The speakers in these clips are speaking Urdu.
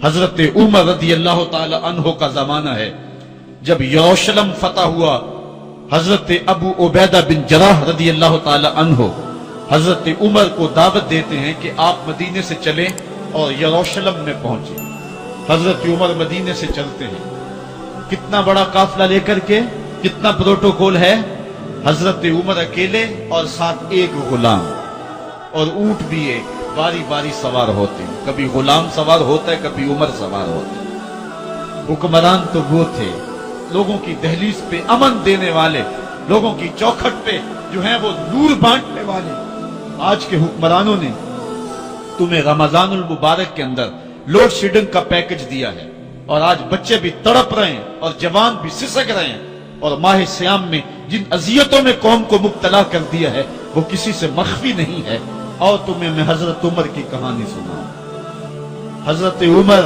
حضرت عمر رضی اللہ تعالی عنہ کا زمانہ ہے جب یروشلم فتح ہوا. حضرت ابو عبیدہ بن جراح رضی اللہ تعالی عنہ حضرت عمر کو دعوت دیتے ہیں کہ آپ مدینے سے چلیں اور یروشلم میں پہنچیں. حضرت عمر مدینے سے چلتے ہیں. کتنا بڑا قافلہ لے کر کے, کتنا پروٹوکول ہے. حضرت عمر اکیلے اور ساتھ ایک غلام, اور اونٹ بھی ایک, باری باری سوار ہوتے ہیں. کبھی غلام سوار ہوتا ہے, کبھی عمر سوار ہوتا ہے. حکمران تو وہ تھے لوگوں کی دہلیز پہ امن دینے والے, لوگوں کی چوکھٹ پہ جو ہیں وہ نور بانٹنے والے. آج کے حکمرانوں نے تمہیں رمضان المبارک کے اندر لوڈ شیڈنگ کا پیکج دیا ہے, اور آج بچے بھی تڑپ رہے ہیں اور جوان بھی سسک رہے ہیں, اور ماہ سیام میں جن اذیتوں میں قوم کو مبتلا کر دیا ہے وہ کسی سے مخفی نہیں ہے. اور تمہیں میں حضرت عمر کی کہانی سناؤں. حضرت عمر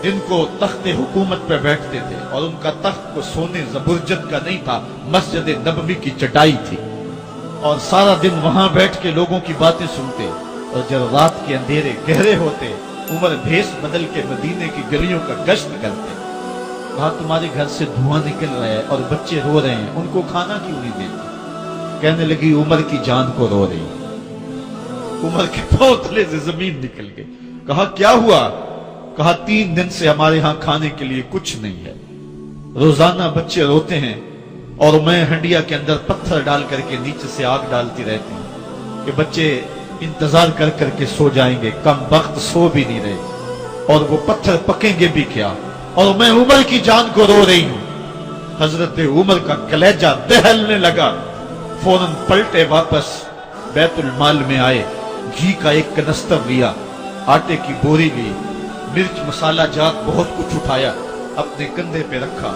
جن کو تخت حکومت پہ بیٹھتے تھے, اور ان کا تخت کو سونے زبرجد کا نہیں تھا, مسجد نبوی کی چٹائی تھی, اور سارا دن وہاں بیٹھ کے لوگوں کی باتیں سنتے. اور جب رات کے اندھیرے گہرے ہوتے, عمر بھیس بدل کے مدینے کی گلیوں کا گشت کرتے. کہا تمہارے گھر سے دھواں نکل رہا ہے اور بچے رو رہے ہیں, ان کو کھانا کیوں نہیں دیتے؟ کہنے لگی عمر کی جان کو رو رہی. عمر کے پاؤں تلے سے زمین نکل گئی. کہا کیا ہوا؟ کہا 3 دن سے ہمارے ہاں کھانے کے لیے کچھ نہیں ہے. روزانہ بچے روتے ہیں اور میں ہنڈیا کے اندر پتھر ڈال کر کے نیچے سے آگ ڈالتی رہتی ہوں کہ بچے انتظار کر کر کے سو جائیں گے. کم وقت سو بھی نہیں رہے, اور وہ پتھر پکیں گے بھی کیا, اور میں عمر کی جان کو رو رہی ہوں. حضرت عمر کا کلیجہ دہلنے لگا. فوراً پلٹے واپس, بیت المال میں آئے, گھی کا ایک کنستر لیا, آٹے کی بوری لی, مرچ مسالہ جات بہت کچھ اٹھایا, اپنے کندھے پہ رکھا,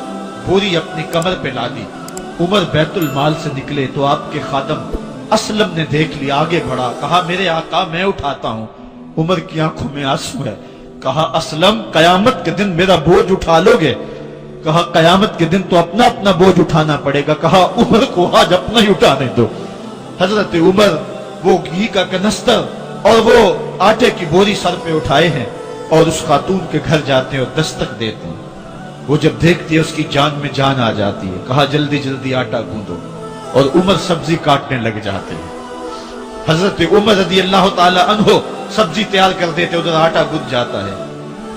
بوری اپنی کمر پہ لا دی. عمر بیت المال سے نکلے تو آپ کے خادم اسلم نے دیکھ لیا, آگے بڑھا, کہا میرے آقا میں اٹھاتا ہوں. عمر کی آنکھوں میں آنسو ہے. کہا اسلم قیامت کے دن میرا بوجھ اٹھا لو گے؟ کہا قیامت کے دن تو اپنا اپنا بوجھ اٹھانا پڑے گا. کہا عمر کو آج اپنا ہی اٹھانے دو. حضرت عمر وہ گھی کا کنستر اور وہ آٹے کی بوری سر پہ اٹھائے ہیں اور اس خاتون کے گھر جاتے ہیں اور دستک دیتے ہیں. وہ جب دیکھتی ہے اس کی جان میں جان آ جاتی ہے. کہا جلدی جلدی آٹا گوندو, اور عمر سبزی کاٹنے لگ جاتے ہیں. حضرت عمر رضی اللہ تعالی عنہ سبزی تیار کر دیتے, ادھر آٹا گند جاتا ہے,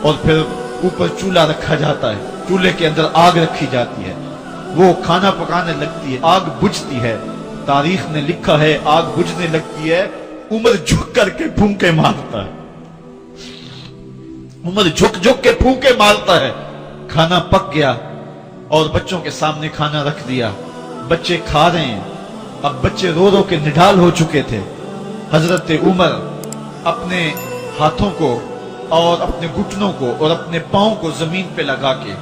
اور پھر اوپر چولہا رکھا جاتا ہے, چولہے کے اندر آگ رکھی جاتی ہے, وہ کھانا پکانے لگتی ہے, آگ بجھتی ہے. تاریخ نے لکھا ہے آگ بجھنے لگتی ہے, عمر جھک کر کے پھونکے مارتا ہے. عمر جھک جھک کے پھونکے مارتا ہے. کھانا پک گیا اور بچوں کے سامنے کھانا رکھ دیا, بچے کھا رہے ہیں. اب بچے رو رو کے نڈال ہو چکے تھے. حضرت عمر اپنے ہاتھوں کو اور اپنے گھٹنوں کو اور اپنے پاؤں کو زمین پہ لگا کے,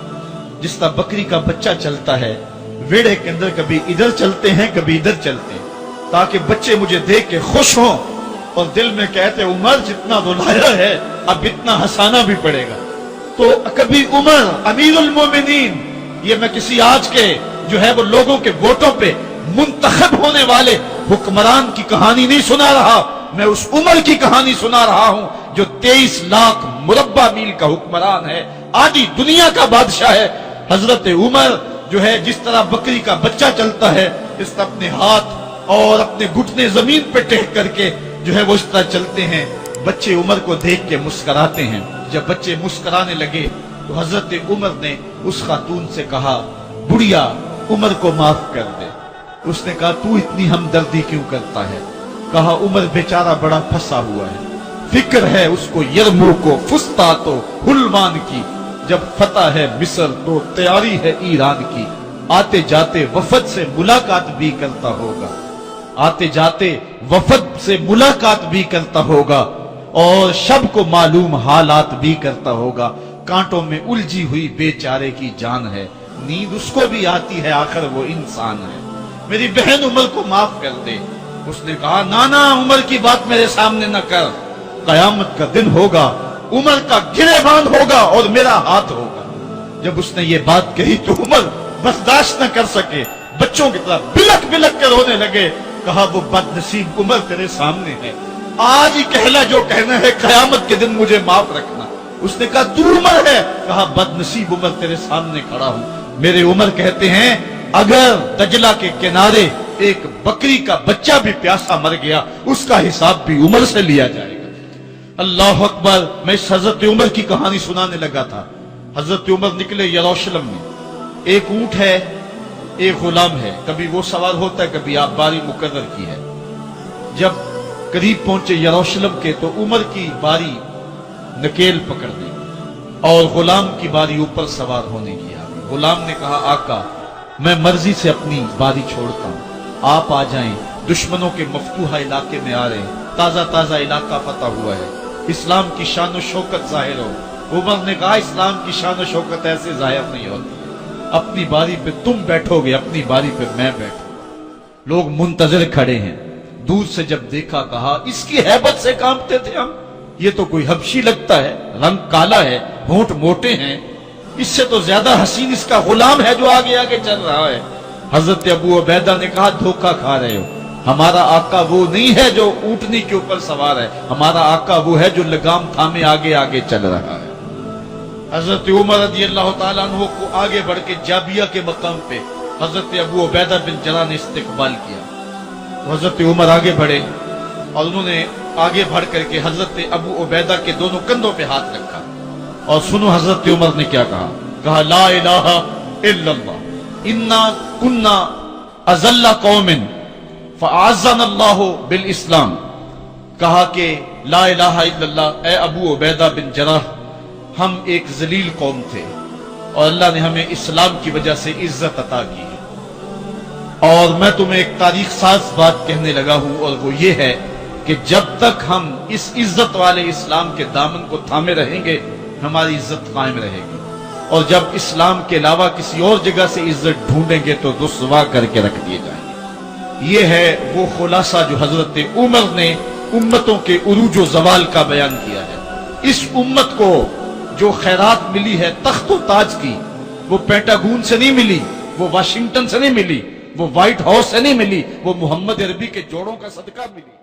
جس طرح بکری کا بچہ چلتا ہے, ویڑے کے اندر کبھی ادھر چلتے ہیں کبھی ادھر چلتے ہیں, تاکہ بچے مجھے دیکھ کے خوش ہوں اور دل میں کہتے عمر جتنا رلایا ہے اب اتنا ہنسانا بھی پڑے گا. تو کبھی عمر امیر المومنین, یہ میں کسی آج کے جو ہے وہ لوگوں کے ووٹوں پہ منتخب ہونے والے حکمران کی کہانی نہیں سنا رہا, میں اس عمر کی کہانی سنا رہا ہوں جو 23 لاکھ مربع میل کا حکمران ہے, آدھی دنیا کا بادشاہ ہے. حضرت عمر جو ہے جس طرح بکری کا بچہ چلتا ہے, اس طرح اپنے ہاتھ اور اپنے گھٹنے زمین پہ ٹیک کر کے جو ہے وہ اس طرح چلتے ہیں. بچے عمر کو دیکھ کے مسکراتے ہیں. جب بچے مسکرانے لگے تو حضرت عمر نے اس خاتون سے کہا بڑھیا عمر کو معاف کر دے. اس نے کہا تو اتنی ہمدردی کیوں کرتا ہے؟ کہا عمر بیچارہ بڑا پھنسا ہوا ہے, فکر ہے اس کو یرموک و فسطاط و حلوان کی, جب فتح ہے مصر تو تیاری ہے ایران کی. آتے جاتے وفد سے ملاقات بھی کرتا ہوگا, آتے جاتے وفد سے ملاقات بھی کرتا ہوگا, اور شب کو معلوم حالات بھی کرتا ہوگا. کانٹوں میں الجھی ہوئی بیچارے کی جان ہے, نیند اس کو بھی آتی ہے, آخر وہ انسان ہے. میری بہن عمر کو معاف کر دے. اس نے کہا نانا عمر کی بات میرے سامنے نہ کر, قیامت کا دن ہوگا, عمر کا گریبان ہوگا اور میرا ہاتھ ہوگا. جب اس نے یہ بات کہی تو عمر برداشت نہ کر سکے, بچوں کی طرح بلک بلک کر رونے لگے. کہا وہ بد نصیب عمر تیرے سامنے ہے, آج ہی کہنا جو کہنا ہے, قیامت کے دن مجھے معاف رکھنا. اس نے کہا تو عمر ہے؟ کہا بدنصیب عمر تیرے سامنے کھڑا ہوں۔ میرے عمر کہتے ہیں اگر دجلہ کے کنارے ایک بکری کا بچہ بھی پیاسا مر گیا اس کا حساب بھی عمر سے لیا جائے گا۔ اللہ اکبر۔ میں اس حضرت عمر کی کہانی سنانے لگا تھا۔ حضرت عمر نکلے یروشلم میں، ایک اونٹ ہے، ایک غلام ہے، کبھی وہ سوار ہوتا ہے، کبھی آپ باری مقرر کی ہے۔ جب قریب پہنچے یروشلم کے تو عمر کی باری نکیل پکڑ دی اور غلام کی باری اوپر سوار ہونے کی آ گئی۔ غلام نے کہا آقا میں مرضی سے اپنی باری چھوڑتا ہوں، آپ آ جائیں، دشمنوں کے مفتوحہ علاقے میں آ رہے ہیں، تازہ تازہ علاقہ فتح ہوا ہے، اسلام کی شان و شوکت ظاہر ہو۔ عمر نے کہا اسلام کی شان و شوکت ایسے ظاہر نہیں ہوتی، اپنی باری پہ تم بیٹھو گے، اپنی باری پہ میں بیٹھوں۔ لوگ منتظر کھڑے ہیں، دور سے جب دیکھا کہا اس کی ہیبت سے کانپتے تھے ہم، یہ تو کوئی حبشی لگتا ہے، رنگ کالا ہے، ہونٹ موٹے ہیں، اس سے تو زیادہ حسین اس کا غلام ہے جو آگے آگے چل رہا ہے۔ حضرت ابو عبیدہ نے کہا دھوکہ کھا رہے ہو، ہمارا آقا وہ نہیں ہے جو اونٹنی کے اوپر سوار ہے، ہمارا آقا وہ ہے جو لگام تھامے آگے آگے چل رہا ہے۔ حضرت عمر رضی اللہ تعالیٰ عنہ کو آگے بڑھ کے جابیہ کے مقام پہ حضرت ابو عبیدہ بن جراح نے استقبال کیا۔ تو حضرت عمر آگے بڑھے اور انہوں نے آگے بڑھ کر کے حضرت ابو عبیدہ کے دونوں کندھوں پہ ہاتھ رکھا، اور سنو حضرت عمر نے کیا کہا، کہا لا الہ الا اللہ انا کنا اذل قوم فاعزنا اللہ بالاسلام۔ کہا کہ لا الہ الا اللہ، اے ابو عبیدہ بن جراح ہم ایک ذلیل قوم تھے اور اللہ نے ہمیں اسلام کی وجہ سے عزت عطا کی ہے۔ اور میں تمہیں ایک تاریخ ساز بات کہنے لگا ہوں، اور وہ یہ ہے کہ جب تک ہم اس عزت والے اسلام کے دامن کو تھامے رہیں گے ہماری عزت قائم رہے گی، اور جب اسلام کے علاوہ کسی اور جگہ سے عزت ڈھونڈیں گے تو رسوا کر کے رکھ دیے جائیں گے۔ یہ ہے وہ خلاصہ جو حضرت عمر نے امتوں کے عروج و زوال کا بیان کیا ہے۔ اس امت کو جو خیرات ملی ہے تخت و تاج کی، وہ پینٹاگون سے نہیں ملی، وہ واشنگٹن سے نہیں ملی، وہ وائٹ ہاؤس سے نہیں ملی، وہ محمد عربی کے جوڑوں کا صدقہ ملی۔